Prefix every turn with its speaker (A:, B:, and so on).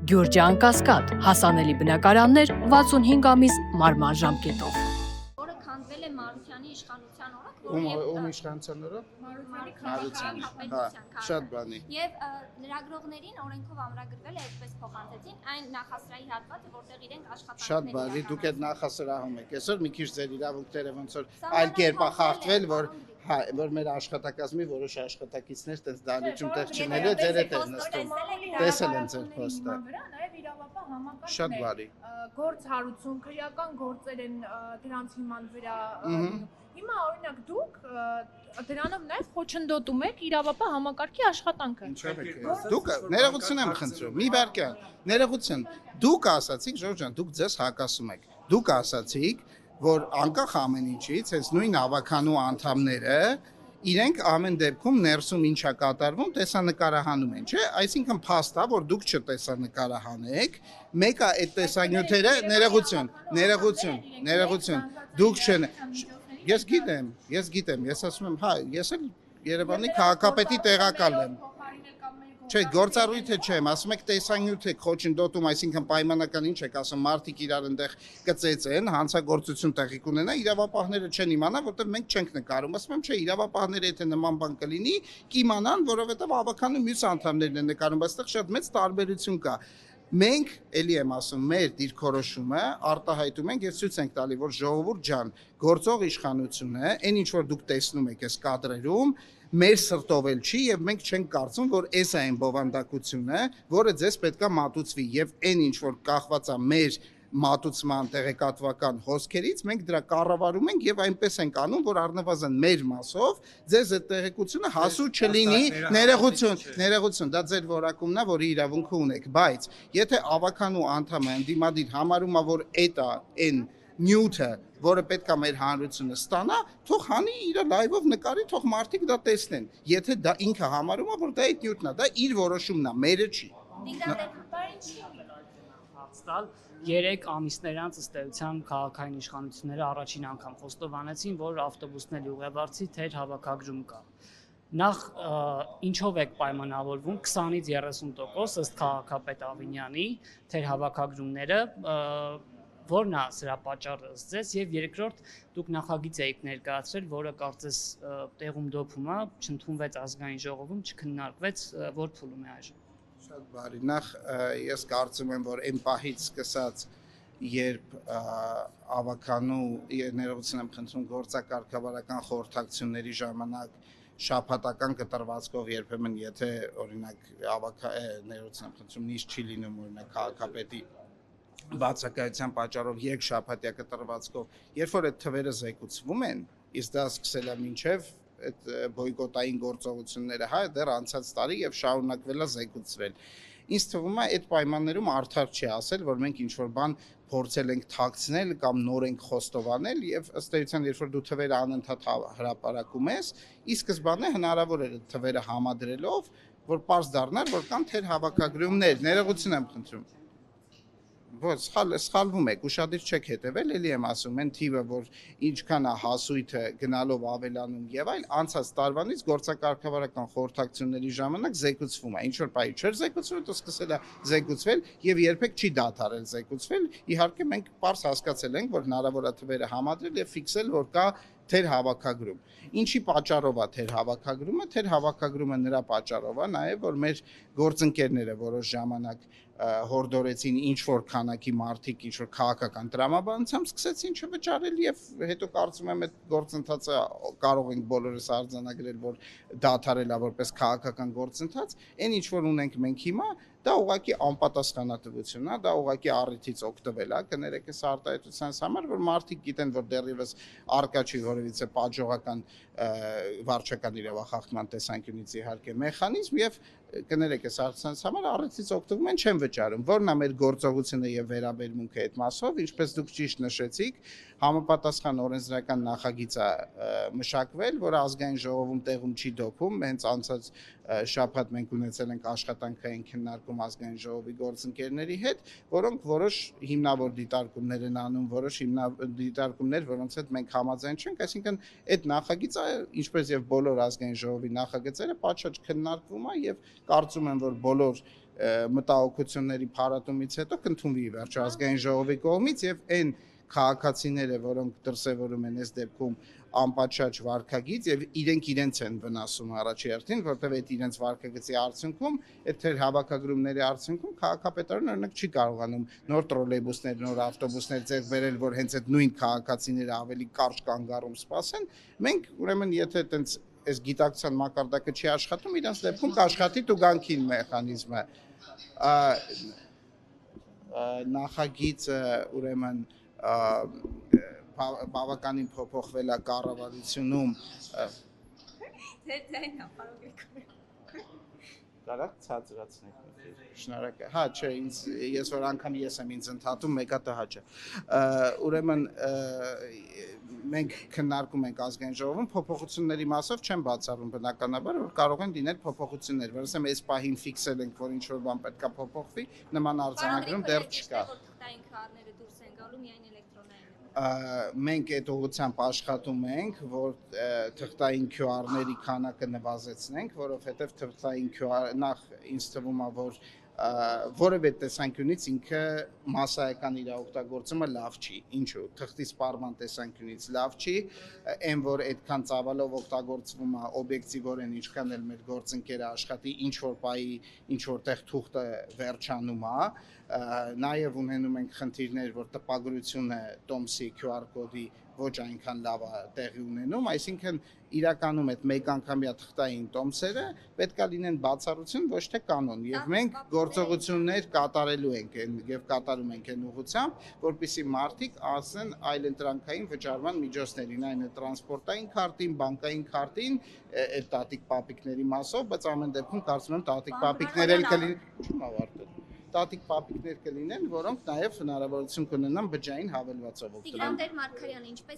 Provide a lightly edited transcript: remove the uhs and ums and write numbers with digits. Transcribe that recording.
A: Գյուրջան Կասկադ, հասանելի բնակարաններ 65 ամիս մարման ժամկետով։
B: Որը քանդվել է Մարությանի իշխանության օրոք,
C: Ում իշխանության օրոք։
B: Մարությանի
C: Շատ բանի։
B: Եվ լրագրողներին օրենքով ամրագրվել է այդպես փոխանցեցին այն նախասրահի հատվածը, որտեղ իրենք աշխատանքներ
C: Շատ բարի, դուք այդ նախասրահում եք։ Այսօր մի քիչ ձեր իրավունքները ոնց որ այլ կերպ է խախտվել, որ մեր աշխատակազմի որոշ աշխատակիցներ տես դալիճում տեղ չնելու ձեր հետ են նստում։ Տեսել են ձեր փոստը։
D: Նաև իրավապահ համակարգն
C: Շատ
D: է,
C: բարի։
D: Գործ հարուցում, քրեական գործեր են դրանց հիման վրա։ Հիմա օրինակ դուք դրանով նաև խոչընդոտում եք իրավապահ համակարգի աշխատանքը։
C: Ինչով եք։ Դուք ներողություն եմ խնդրում, մի վարքյան։ Ներողություն։ Դուք ասացիք, Ժորժ ջան, դուք ձեզ հակասում եք։ Դուք ասացիք, որ անկախ ամեն ինչից, այս նույն ավականու անդամները իրենք ամեն դեպքում ներսում ինչա կատարվում, տեսանկարահանում են, չէ՞։ Այսինքն փաստ է, որ դուք չտեսանկարահանեք, մեկը այդ տեսանյութերը ներողություն, դուք չեն։ Ես գիտեմ, ես ասում եմ, հա, ես էլ Երևանի քաղաքապետի տեղակալ եմ։ Չէ, գործառույթը չեմ, ասում եք տեսանյութ եք խոչընդոտում, այսինքն պայմանական ինչ եք ասում, մարդիկ իրար այնտեղ կծեցեն, հանցագործություն տեղի կունենա, իրավապահները չեն իմանա, որտեղ մենք չենք նկարում։ Ասում եմ, չէ, իրավապահները եթե նման բան կլինի, կիմանան, որովհետև ավականու մյուս անդամներն են նկարում, այստեղ շատ մեծ տարբերություն կա։ Մենք, էլի եմ ասում, մեր դիրքորոշումը արտահայտում ենք եւ ցույց ենք տալի, որ ժողովուրդ ջան, գործող իշխանությունը, այն ինչ որ դուք տեսնում եք այս կադրերում, մեր սրտով էլ չի եւ մենք չենք կարծում, որ այս է այն բովանդակությունը, որը ձեզ պետքա մատուցվի եւ այն ինչ որ կախված է մեր մատուցման տեղեկատվական հոսքերից, մենք դրա կառավարում ենք եւ այնպես ենք անում, որ առնվազն մեր մասով ձեզ այդ տեղեկությունը հասու չլինի, ներողություն, դա ձեր որակումն է, որի իրավունքը ունեք, բայց եթե ավականու անդամը ընդդիմադիր համարում է, որ էտա այն նյութը, որը պետք է մեր հանրությունը ստանա, թող հանի իր լայվով նկարի, թող մարդիկ դա տեսնեն։ Եթե դա ինքը համարում է, որ դա այդ նյութն է, դա իր որոշումն է, մերը չի։
E: Ստալ 3 ամիսներ անց ըստ էության քաղաքային իշխանությունները առաջին անգամ խոստովանեցին, որ ավտոբուսների ուղևորցի թեր հավաքագրում կա։ Նախ ինչով եք պայմանավորվում 20-ից 30% ըստ քաղաքապետ Ավինյանի թեր հավաքագրումները, որն է սրա պատճառը ըստ ձեզ, եւ երկրորդ դուք նախագիծ եք ներկայացրել, որը կարծես տեղում դոփում է, չընդունվեց ազգային ժողովում, չքննարկվեց, որ փուլում է այժմ։
C: Շատ բարի, նախ ես կարծում եմ, որ այն պահից սկսած, երբ ավականու ներողություն եմ խնդրում գործակարգավարական խորհրդակցությունների ժամանակ շաբաթական կտրվածքով երբեմն եթե օրինակ ներողություն եմ խնդրում նիստ չի լինում օրինակ քաղաքապետի բացակայության պատճառով երկշաբաթյա կտրվածքով, երբ որ այդ թվերը զեկուցվում են, իսկ դա սկսել է մինչև այդ բոյկոտային գործողությունները, հա, դեռ անցած տարի եւ շարունակվել է զեկուցվել։ Ինձ թվում է այդ պայմաններում արդար չի ասել, որ մենք ինչ-որ բան փորձել ենք թաքցնել կամ նոր ենք խոստովանել եւ ըստ էության, երբ որ դու թվերը անընդհատ հրապարակում ես, ի սկզբանե հնարավոր էր այդ թվերը համադրելով, որ պարզ դառնար, որ կան թեր հավաքագրումներ, ներողություն եմ խնդրում։ Ոչ, սխալվում եք, ուշադիր չեք հետևել, էլի եմ ասում, այն թիվը, որ ինչքան է հասույթը գնալով ավելանում եւ այլ, անցած տարվանից գործակարգավարական խորհրդակցությունների ժամանակ զեկուցվում է, ինչ որ բայ չէր զեկուցվում, դա սկսել է զեկուցվել եւ երբեք չի դադարել զեկուցվել, իհարկե մենք պարզ հասկացել ենք, որ հնարավոր է թվերը համադրել եւ ֆիքսել, որ կա թեր հավաքագրում։ Ինչի պատճառով է թեր հավաքագրումը, թեր հավաքագրումը նրա պատճառով է նաեւ, որ մեր գործընկերները որոշ ժամանակ հորդորեցին ինչ որ քանակի մարդիկ ինչ որ քաղաքական տրամաբանությամբ սկսեցին չվճարել եւ հետո կարծում եմ այդ գործընթացը կարող ենք բոլորս արձանագրել, որ դադարել է որպես քաղաքական գործընթաց, այն ինչ որ ունենք մենք հիմա, դա ուղղակի անպատասխանատվություն է, դա ուղղակի առիթից օգտվել է, կներեք այս արտահայտությանս համար, որ մարդիկ գիտեն, որ դեռևս արկա չի որևիցե պատժողական վարչական իրավախախտման տեսանկյունից իհարկե մեխանիզմ եւ կներեք այս արտահայտությանս համար առիթից օգտվում են, չեն վճարում, որն է մեր գործողությունը եւ վերաբերմունքը այդ մասով, ինչպես դուք ճիշտ նշեցիք, համապատասխան օրենսդրական նախագիծ է մշակվել, որը ազգային ժողովում տեղում չի դոփում, հենց անցած շաբաթ մենք ունեցել ենք աշխատանքային քննարկում ազգային ժողովի գործընկերների հետ, որոնք որոշ հիմնավոր դիտարկումներ են անում, որոշ դիտարկումներ, որոնց հետ մենք համաձայն չենք, այսինքն այդ նախագիծը, ինչպես եւ բոլոր ազգային ժողովի նախագծերը, պատշաճ քննարկվում է եւ կարծում եմ, որ բոլոր մտահոգությունների փառատումից հետո կընդունվի վերջ ազգային ժողովի կողմից եւ այն քաղաքացիները, որոնք դրսևորում են այս դեպքում անպատշաճ վարքագիծ եւ իրենց են վնասում առաջի հերթին, որտեղ այդ իրենց վարքագծի արդյունքում, այդ թեր հավաքագրումների արդյունքում քաղաքապետարանը օրինակ չի կարողանում նոր տրոլեյբուսներ, նոր ավտոբուսներ ձեռք բերել, որ հենց այդ նույն քաղաքացիները ավելի կարճ կանգառում սպասեն։ Մենք ուրեմն եթե այտենց այս գիտակցության մակարդակը չի աշխատում, իրենց դեպքում կաշխատի տուգանքին մեխանիզմը։ Նախագիծը ուրեմն բավականին փոփոխվել է կառավարությունում Կարա ցածրացնեք շնորհակալ հա չէ ինձ ես որ անգամ ես եմ ինձ ընդհատում մեկա տհաճը ուրեմն մենք քննարկում ենք ազգային ժողովում փոփոխությունների մասով չեմ բացառում բնականաբար որ կարող են լինել փոփոխություններ որ ասեմ այս պահին ֆիքսել ենք որ ինչ որ բան պետքա փոփոխվի նման արձանագրում դեռ չկա մենք այդ ուղղությամբ աշխատում ենք, որ թղթային QR-ների քանակը նվազեցնենք, որովհետև թղթային QR նախ ինձ թվում է, որ որևէ տեսանկյունից ինքը մասսայական իր օգտագործումը լավ չի։ Ինչու՞։ Թղթի սպառման տեսանկյունից լավ չի, այն որ այդքան ծավալով օգտագործվում է օբյեկտիվորեն ինչքան էլ մեր գործընկերը աշխատի, ինչ որ պայի, ինչ որտեղ թուղթը վերջանում է, նաև ունենում ենք խնդիրներ, որ տպագրությունը տոմսի QR կոդի ոչ այնքան լավ է տեղի ունենում, այսինքն իրականում այդ մեկ անգամյա թղթային տոմսերը պետք է լինեն բացառություն, ոչ թե կանոն, եւ մենք գործողություններ կատարելու ենք եւ կատարում ենք այն ուղղությամբ, որպեսզի մարդիկ ասեն այլընտրանքային վճարման միջոցներին, այն է տրանսպորտային քարտին, բանկային քարտին, այդ տատիկ պապիկների մասով, բայց ամեն դեպքում կարծում եմ տատիկ պապիկներ էլ կլինեն, տատիկ պապիկներ կլինեն, որոնք նաև հնարավորություն կունենան բջջային հավելվածով օգտվել։
B: Տիգրան Տեր-Մարգարյանը, ինչպես